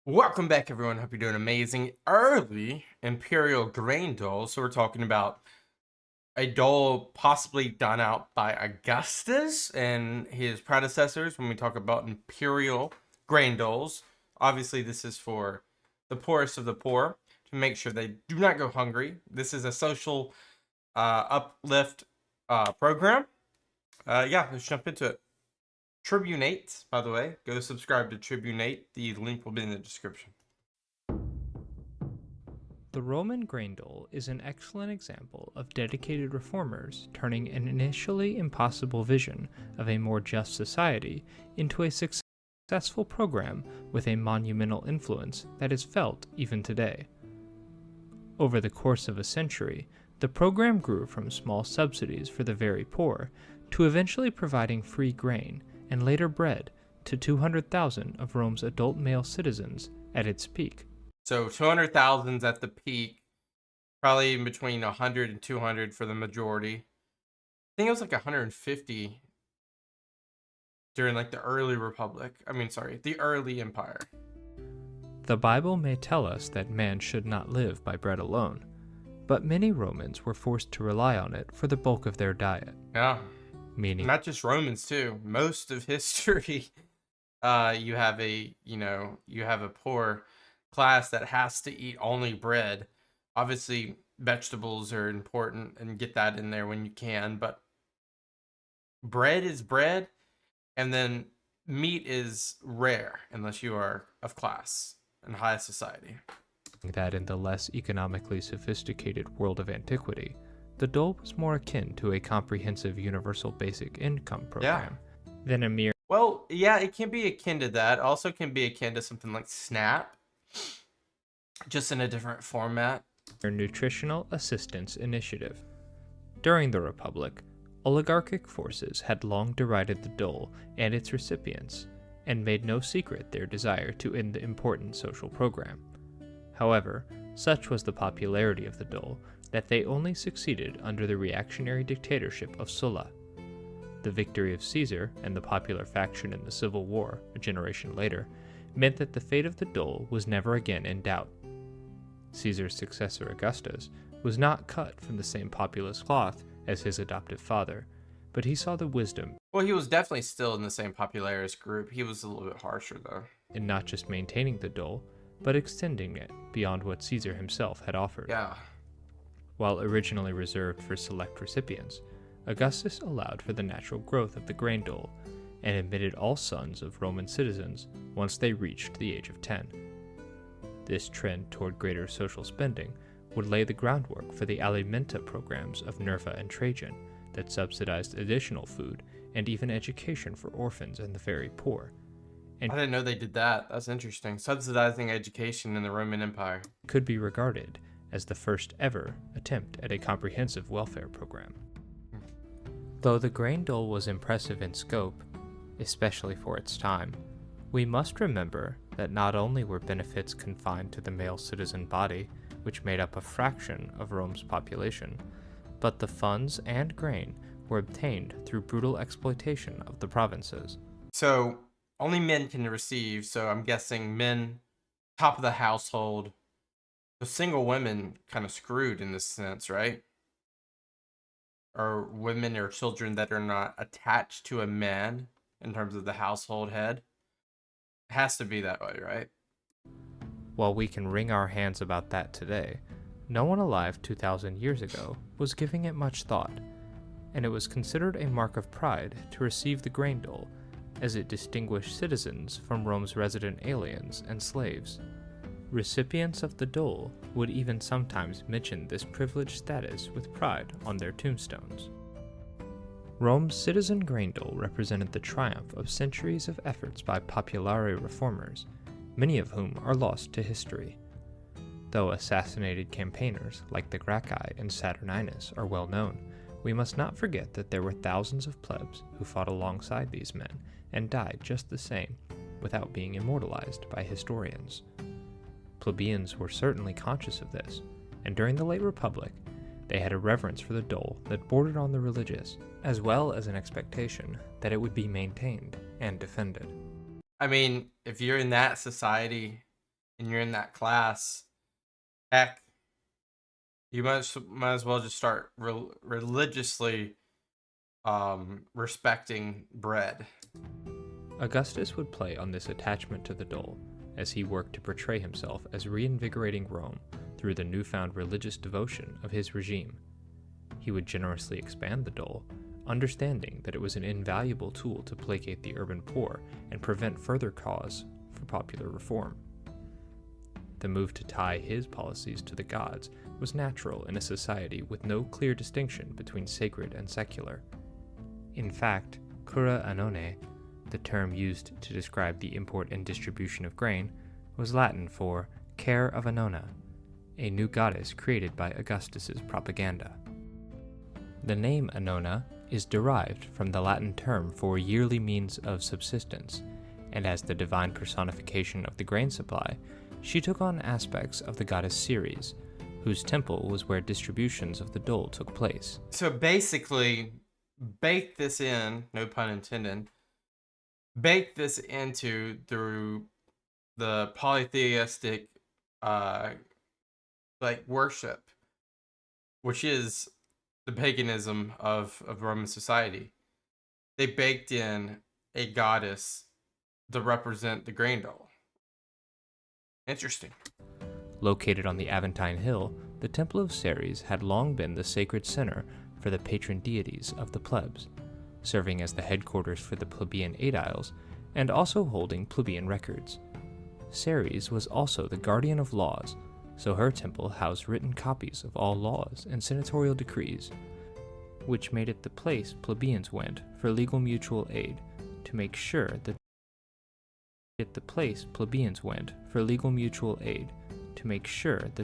Welcome back, everyone. Hope you're doing amazing. Early Imperial grain dole. So we're talking about a dole possibly done out by Augustus and his predecessors when we talk about Imperial grain doles. Obviously, this is for the poorest of the poor to make sure they do not go hungry. This is a social uplift program. Yeah, let's jump into it. Tribunate, by the way, go subscribe to Tribunate. The link will be in the description. The Roman grain dole is an excellent example of dedicated reformers turning an initially impossible vision of a more just society into a successful program with a monumental influence that is felt even today. Over the course of a century, the program grew from small subsidies for the very poor to eventually providing free grain and later bread to 200,000 of Rome's adult male citizens at its peak. So 200,000's at the peak, probably in between 100 and 200 for the majority. I think it was like 150 during like the early republic. The early empire. The Bible may tell us that man should not live by bread alone, but many Romans were forced to rely on it for the bulk of their diet. Yeah. Meaning, Not just Romans too. Most of history, you have a poor class that has to eat only bread. Obviously, vegetables are important and get that in there when you can, but bread is bread, and then meat is rare unless you are of class and high society. that in the less economically sophisticated world of antiquity, the dole was more akin to a comprehensive universal basic income program than a mere Well, yeah, it can be akin to that. Also can be akin to something like SNAP, just in a different format. nutritional assistance initiative. During the Republic, oligarchic forces had long derided the dole and its recipients, and made no secret their desire to end the important social program. However, such was the popularity of the dole that they only succeeded under the reactionary dictatorship of Sulla. The victory of Caesar and the popular faction in the Civil War, a generation later, meant that the fate of the dole was never again in doubt. Caesar's successor Augustus was not cut from the same populous cloth as his adoptive father, but he saw the wisdom Well, he was definitely still in the same popularist group. He was a little bit harsher, though. in not just maintaining the dole, but extending it beyond what Caesar himself had offered. Yeah. While originally reserved for select recipients, Augustus allowed for the natural growth of the grain dole and admitted all sons of Roman citizens once they reached the age of 10. This trend toward greater social spending would lay the groundwork for the alimenta programs of Nerva and Trajan that subsidized additional food and even education for orphans and the very poor, I didn't know they did that. That's interesting. Subsidizing education in the Roman Empire. could be regarded as the first ever attempt at a comprehensive welfare program. Though the grain dole was impressive in scope, especially for its time, we must remember that not only were benefits confined to the male citizen body, which made up a fraction of Rome's population, but the funds and grain were obtained through brutal exploitation of the provinces. So only men can receive. So I'm guessing men, top of the household. The single women kind of screwed in this sense, right? Or women or children that are not attached to a man in terms of the household head. It has to be that way, right? While we can wring our hands about that today, no one alive 2,000 years ago was giving it much thought, and it was considered a mark of pride to receive the grain dole, as it distinguished citizens from Rome's resident aliens and slaves. Recipients of the dole would even sometimes mention this privileged status with pride on their tombstones. Rome's citizen grain dole represented the triumph of centuries of efforts by populari reformers, many of whom are lost to history. Though assassinated campaigners like the Gracchi and Saturninus are well known, we must not forget that there were thousands of plebs who fought alongside these men and died just the same, without being immortalized by historians. Plebeians were certainly conscious of this, and during the late Republic, they had a reverence for the dole that bordered on the religious, as well as an expectation that it would be maintained and defended. I mean, if you're in that society, and you're in that class, heck, you might as well just start religiously respecting bread. Augustus would play on this attachment to the Dole as he worked to portray himself as reinvigorating Rome through the newfound religious devotion of his regime. He would generously expand the Dole, understanding that it was an invaluable tool to placate the urban poor and prevent further cause for popular reform. The move to tie his policies to the gods was natural in a society with no clear distinction between sacred and secular. In fact, cura annone, the term used to describe the import and distribution of grain, was Latin for care of Annona, a new goddess created by Augustus's propaganda. The name Annona is derived from the Latin term for yearly means of subsistence, and as the divine personification of the grain supply, she took on aspects of the goddess Ceres, whose temple was where distributions of the dole took place. So basically, bake this in, no pun intended, bake this into through the polytheistic worship, which is the paganism of Roman society. They baked in a goddess to represent the grain dole. Interesting. Located on the Aventine Hill, the Temple of Ceres had long been the sacred center for the patron deities of the plebs, serving as the headquarters for the plebeian aediles and also holding plebeian records. Ceres was also the guardian of laws, so her temple housed written copies of all laws and senatorial decrees, which made it the place plebeians went for legal mutual aid to make sure that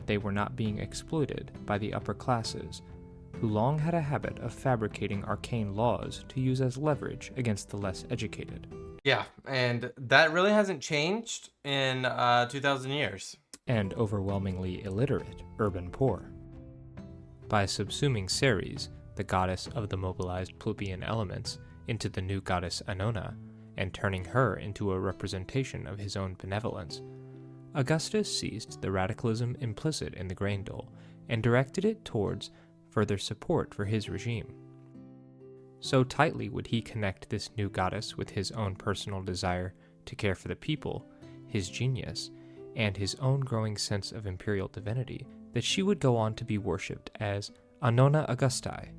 they were not being exploited by the upper classes, who long had a habit of fabricating arcane laws to use as leverage against the less educated. Yeah, and that really hasn't changed in 2,000 years. And overwhelmingly illiterate urban poor. By subsuming Ceres, the goddess of the mobilized plebeian elements, into the new goddess Annona, and turning her into a representation of his own benevolence, Augustus seized the radicalism implicit in the grain dole and directed it towards further support for his regime. So tightly would he connect this new goddess with his own personal desire to care for the people, his genius, and his own growing sense of imperial divinity that she would go on to be worshipped as Annona Augusti.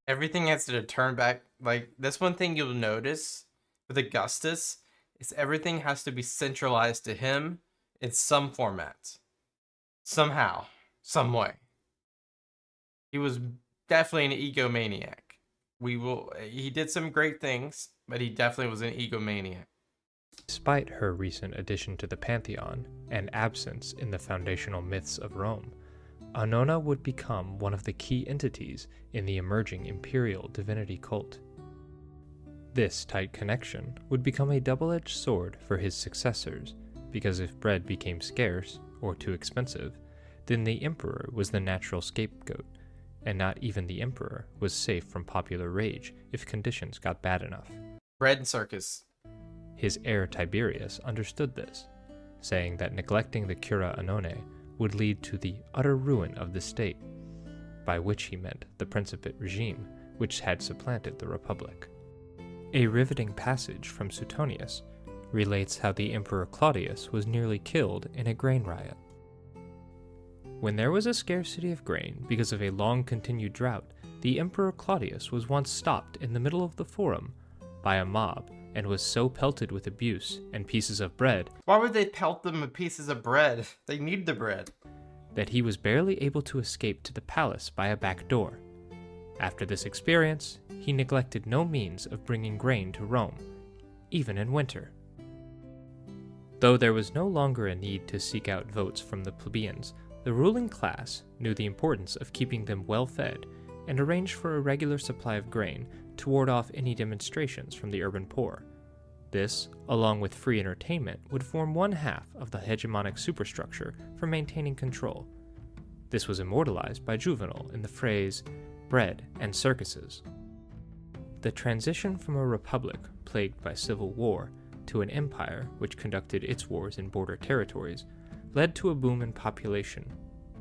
Everything has to turn back. Like, that's one thing you'll notice with Augustus is everything has to be centralized to him in some format. Somehow. Some way. He was definitely an egomaniac. He did some great things, but he definitely was an egomaniac. Despite her recent addition to the pantheon and absence in the foundational myths of Rome, Annona would become one of the key entities in the emerging imperial divinity cult. This tight connection would become a double-edged sword for his successors, because if bread became scarce or too expensive, then the emperor was the natural scapegoat, and not even the emperor was safe from popular rage if conditions got bad enough. Bread and circus. His heir Tiberius understood this, saying that neglecting the cura annone would lead to the utter ruin of the state, by which he meant the Principate regime, which had supplanted the Republic. A riveting passage from Suetonius relates how the Emperor Claudius was nearly killed in a grain riot. When there was a scarcity of grain because of a long-continued drought, the Emperor Claudius was once stopped in the middle of the forum by a mob and was so pelted with abuse and pieces of bread. Why would they pelt them with pieces of bread? They need the bread. That he was barely able to escape to the palace by a back door. After this experience, he neglected no means of bringing grain to Rome, even in winter. Though there was no longer a need to seek out votes from the plebeians, the ruling class knew the importance of keeping them well fed and arranged for a regular supply of grain to ward off any demonstrations from the urban poor. This, along with free entertainment, would form one half of the hegemonic superstructure for maintaining control. This was immortalized by Juvenal in the phrase, bread and circuses. The transition from a republic plagued by civil war to an empire which conducted its wars in border territories, led to a boom in population,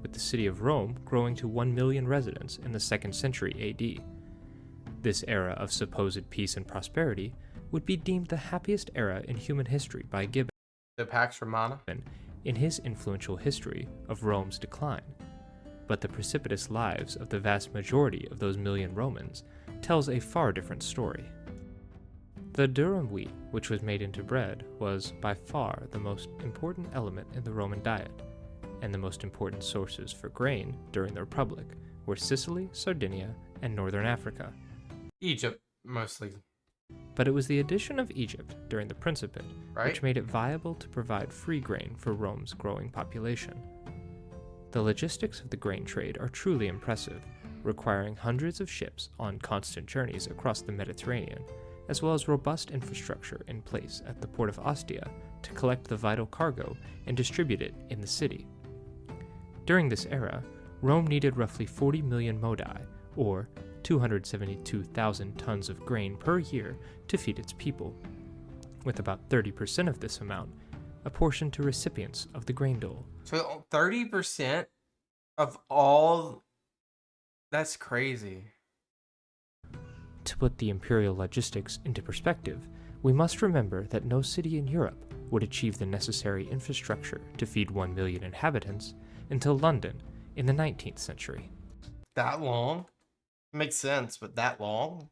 with the city of Rome growing to 1 million residents in the 2nd century AD. This era of supposed peace and prosperity would be deemed the happiest era in human history by Gibbon The Pax Romana. in his influential history of Rome's decline. But the precipitous lives of the vast majority of those million Romans tells a far different story. The durum wheat, which was made into bread, was by far the most important element in the Roman diet, and the most important sources for grain during the Republic were Sicily, Sardinia, and northern Africa. Egypt, mostly. But it was the addition of Egypt during the Principate Right? which made it viable to provide free grain for Rome's growing population. The logistics of the grain trade are truly impressive, requiring hundreds of ships on constant journeys across the Mediterranean, as well as robust infrastructure in place at the port of Ostia to collect the vital cargo and distribute it in the city. During this era, Rome needed roughly 40 million modi, or 272,000 tons of grain per year to feed its people, with about 30% of this amount apportioned to recipients of the grain dole. So 30% of all. That's crazy. To put the imperial logistics into perspective, we must remember that no city in Europe would achieve the necessary infrastructure to feed 1 million inhabitants until London in the 19th century. That long? Makes sense, but that long?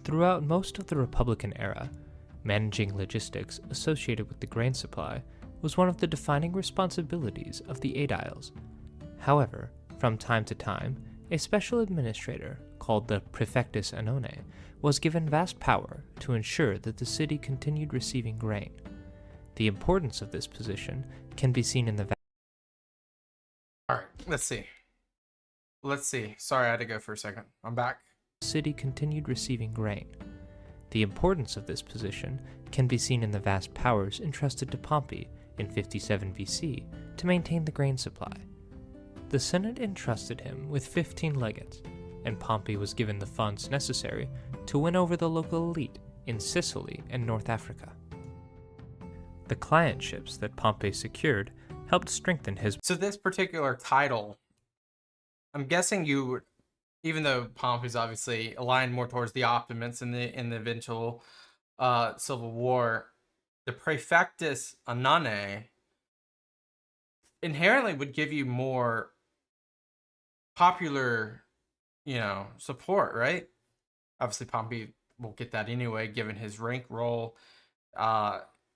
Throughout most of the Republican era, managing logistics associated with the grain supply was one of the defining responsibilities of the aediles. However, from time to time, a special administrator called the praefectus annona was given vast power to ensure that the city continued receiving grain. The importance of this position can be seen in the Alright, let's see. Sorry, I had to go for a second. I'm back. city continued receiving grain. The importance of this position can be seen in the vast powers entrusted to Pompey in 57 BC to maintain the grain supply. The Senate entrusted him with 15 legates, and Pompey was given the funds necessary to win over the local elite in Sicily and North Africa. The clientships that Pompey secured helped strengthen his So this particular title, I'm guessing even though Pompey's obviously aligned more towards the Optimates in the eventual civil war, the praefectus annona inherently would give you more popular, support, right? Obviously, Pompey will get that anyway, given his rank role,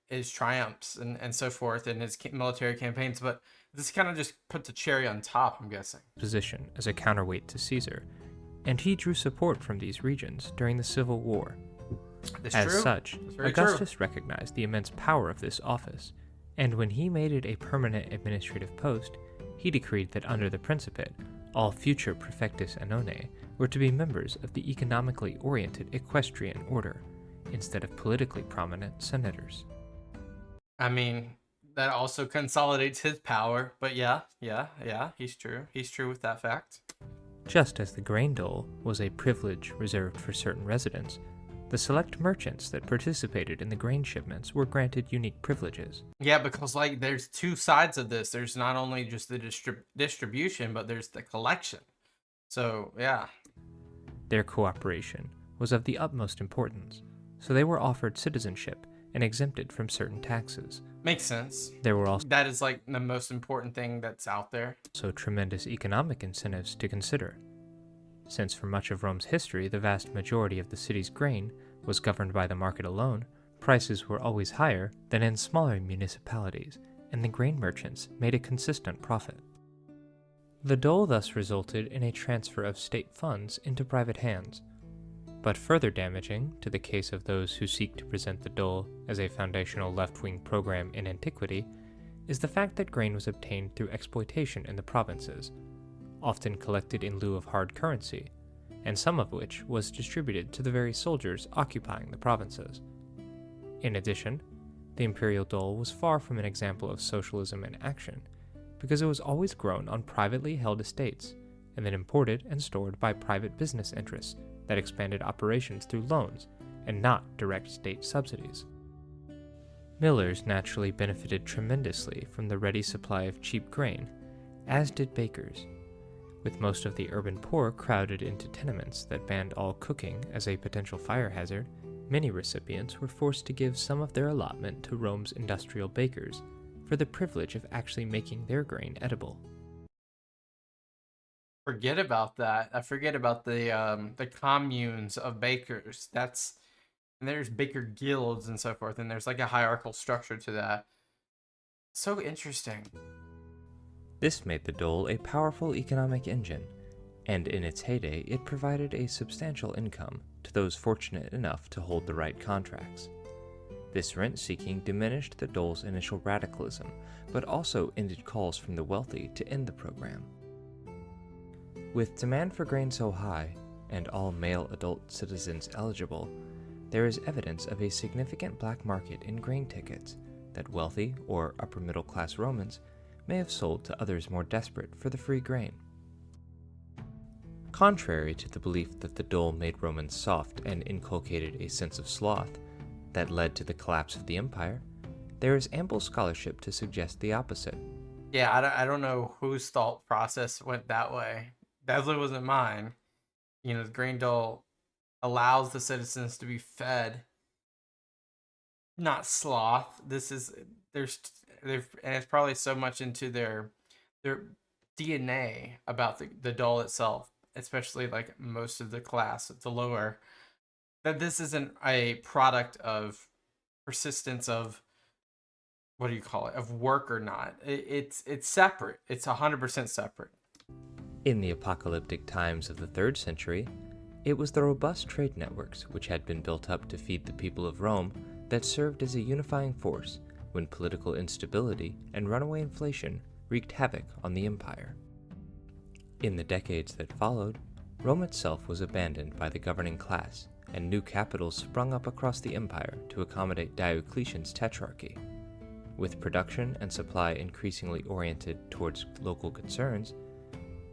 his triumphs, and so forth, and his military campaigns. But this kind of just puts a cherry on top, I'm guessing. position as a counterweight to Caesar, and he drew support from these regions during the Civil War. That's As true. such, That's very true. Augustus recognized the immense power of this office, and when he made it a permanent administrative post, he decreed that under the Principate, all future praefectus annona were to be members of the economically oriented equestrian order, instead of politically prominent senators. I mean, that also consolidates his power. But yeah, he's true. He's true with that fact. Just as the grain dole was a privilege reserved for certain residents, the select merchants that participated in the grain shipments were granted unique privileges. Yeah, because there's two sides of this. There's not only just the distribution, but there's the collection. So yeah, Their cooperation was of the utmost importance, so they were offered citizenship and exempted from certain taxes. makes sense. There were also That is the most important thing that's out there. tremendous economic incentives to consider. Since for much of Rome's history the vast majority of the city's grain was governed by the market alone, prices were always higher than in smaller municipalities, and the grain merchants made a consistent profit. The dole thus resulted in a transfer of state funds into private hands. But further damaging to the case of those who seek to present the dole as a foundational left-wing program in antiquity is the fact that grain was obtained through exploitation in the provinces, often collected in lieu of hard currency, and some of which was distributed to the very soldiers occupying the provinces. In addition, the imperial dole was far from an example of socialism in action, because it was always grown on privately held estates, and then imported and stored by private business interests that expanded operations through loans and not direct state subsidies. Millers naturally benefited tremendously from the ready supply of cheap grain, as did bakers. With most of the urban poor crowded into tenements that banned all cooking as a potential fire hazard, many recipients were forced to give some of their allotment to Rome's industrial bakers for the privilege of actually making their grain edible. Forget about that. I forget about the communes of bakers. And there's baker guilds and so forth, and there's like a hierarchical structure to that. So interesting. This made the dole a powerful economic engine, and in its heyday it provided a substantial income to those fortunate enough to hold the right contracts. This rent-seeking diminished the dole's initial radicalism, but also ended calls from the wealthy to end the program. With demand for grain so high, and all male adult citizens eligible, there is evidence of a significant black market in grain tickets that wealthy or upper-middle-class Romans may have sold to others more desperate for the free grain. Contrary to the belief that the dole made Romans soft and inculcated a sense of sloth that led to the collapse of the empire, there is ample scholarship to suggest the opposite. Yeah, I don't know whose thought process went that way. Definitely wasn't mine. You know, the grain dole allows the citizens to be fed, not sloth. This is and it's probably so much into their DNA about the dole itself, especially like most of the class, the lower, that this isn't a product of persistence of what do you call it, of work or not. It's separate. It's 100% separate. In the apocalyptic times of the 3rd century, it was the robust trade networks which had been built up to feed the people of Rome that served as a unifying force when political instability and runaway inflation wreaked havoc on the empire. In the decades that followed, Rome itself was abandoned by the governing class, and new capitals sprung up across the empire to accommodate Diocletian's tetrarchy. With production and supply increasingly oriented towards local concerns,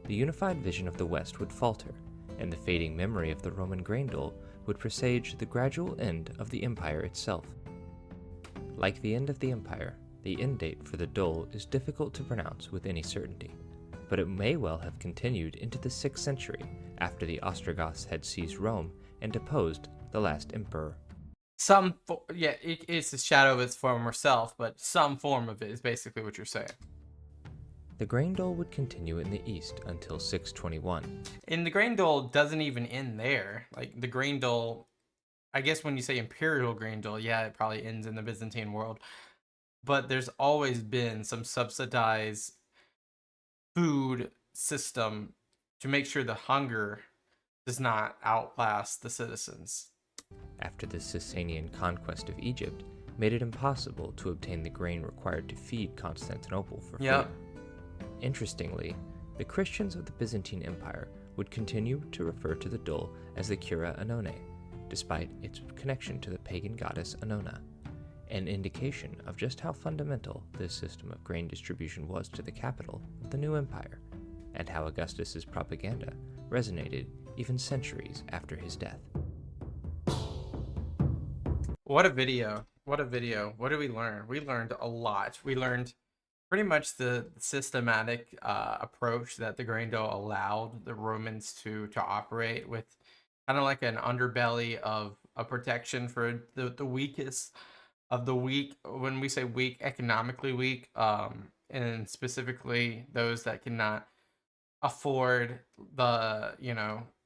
the unified vision of the West would falter, and the fading memory of the Roman grain dole would presage the gradual end of the empire itself. Like the end of the empire, the end date for the dole is difficult to pronounce with any certainty, but it may well have continued into the 6th century after the Ostrogoths had seized Rome and deposed the last emperor. It's the shadow of its former self, but some form of it is basically what you're saying. The grain dole would continue in the east until 621. And the grain dole doesn't even end there. Like the grain dole, I guess when you say imperial grain dole, yeah, it probably ends in the Byzantine world. But there's always been some subsidized food system to make sure the hunger does not outlast the citizens. After the Sasanian conquest of Egypt made it impossible to obtain the grain required to feed Constantinople for food. Interestingly, the Christians of the Byzantine Empire would continue to refer to the dole as the cura annona, despite its connection to the pagan goddess Annona, an indication of just how fundamental this system of grain distribution was to the capital of the new empire, and how Augustus's propaganda resonated even centuries after his death. What a video. What a video. What did we learn? We learned a lot. We learned pretty much the systematic approach that the grain dole allowed the Romans to operate with, kind of like an underbelly of a protection for the weakest of the weak. When we say weak, economically weak, and specifically those that cannot afford the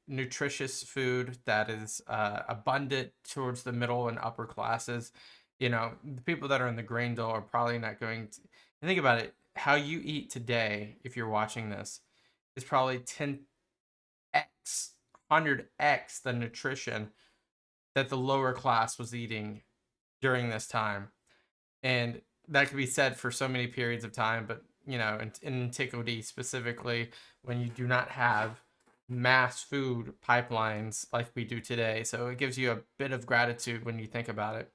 nutritious food that is abundant towards the middle and upper classes. The people that are in the grain dole are probably not going to. And think about it, how you eat today, if you're watching this, is probably 10x, 100x the nutrition that the lower class was eating during this time. And that could be said for so many periods of time, but in antiquity specifically, when you do not have mass food pipelines like we do today. So it gives you a bit of gratitude when you think about it.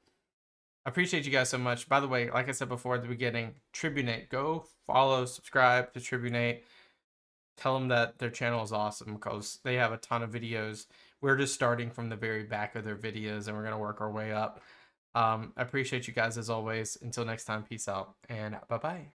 I appreciate you guys so much. By the way, like I said before at the beginning, Tribunate, go follow, subscribe to Tribunate. Tell them that their channel is awesome because they have a ton of videos. We're just starting from the very back of their videos and we're going to work our way up. I appreciate you guys as always. Until next time, peace out and bye bye.